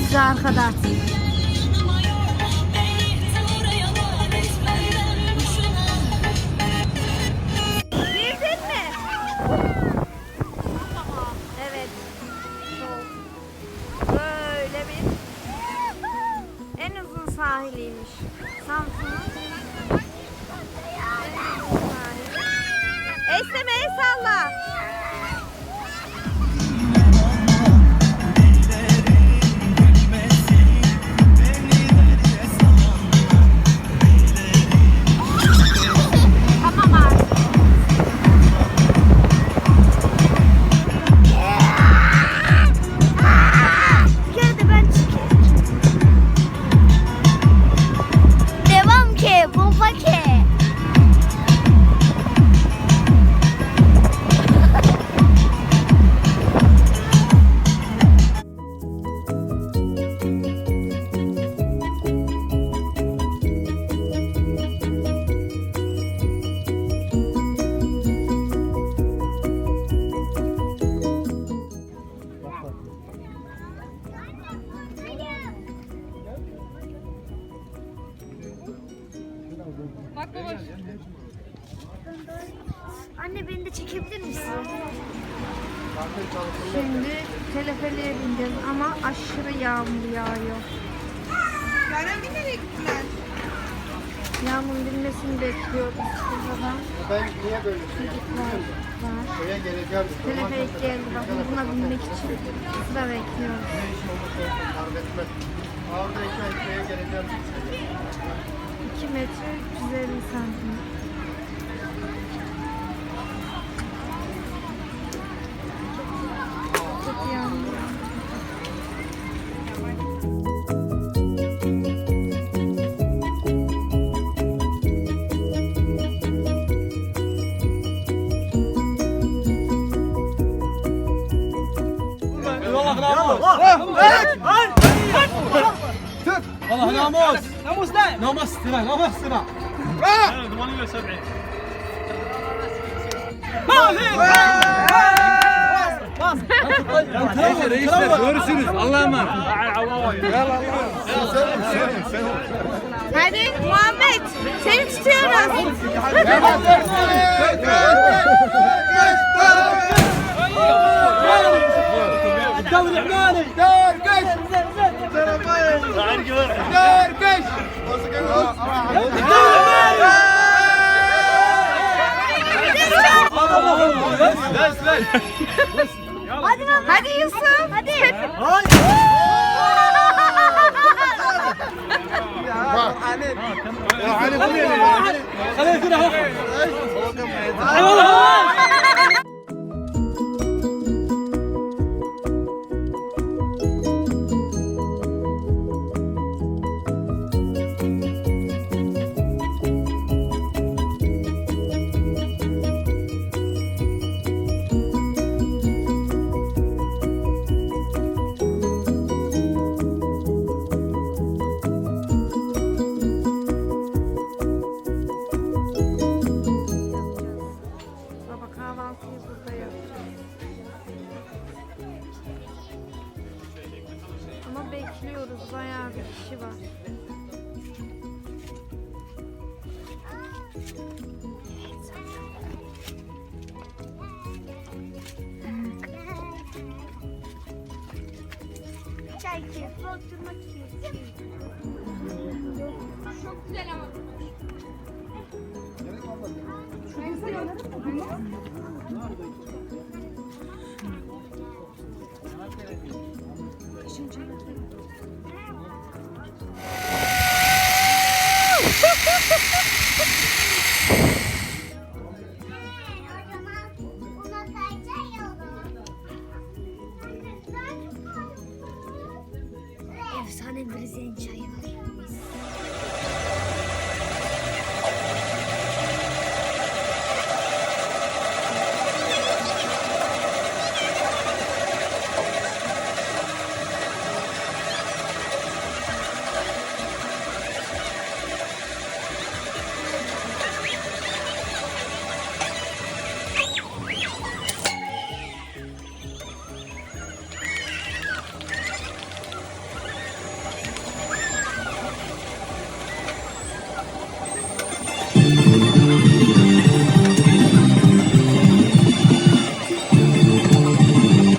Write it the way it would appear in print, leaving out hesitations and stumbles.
size arkada. Bildin mi? Evet. Böyle bir en uzun sahiliymiş. Samsun'un en uzun sahili. Esneme, el salla. Bak baba. Anne beni de çekebilir misin? Şimdi teleferiğe bineceğiz ama aşırı yağmur yağıyor. Yaren nereye gittiler? Yağmur dinmesini bekliyoruz buradan. Ben niye böyle Çocuklar var. şeye geleceğim? Teleferik geldi bak buna binmek için sıra bekliyoruz. Ne işin olursa olsun fark etmez. Orada şeye geleceğim. 2 metre 350 santim. Çok yağmur yağıyor. والله ناموس ناموس لا ناموس ترى ناموس ترى 78 görüşürüz. Allah'a emanet. Hadi Muhammed seni tutuyoruz. الدوري عماني Dergeç! Dergeç! Hadi Yusuf. Hadi. Ya Ali bu ne ya? خلينا كده اهو Baba kahvaltıyı burada yapacağız. Ama bekliyoruz. Bayağı bir kişi var. Çay keyfi, oturmak keyfi. Çok güzel ama. Efsane Brezilya çayı var.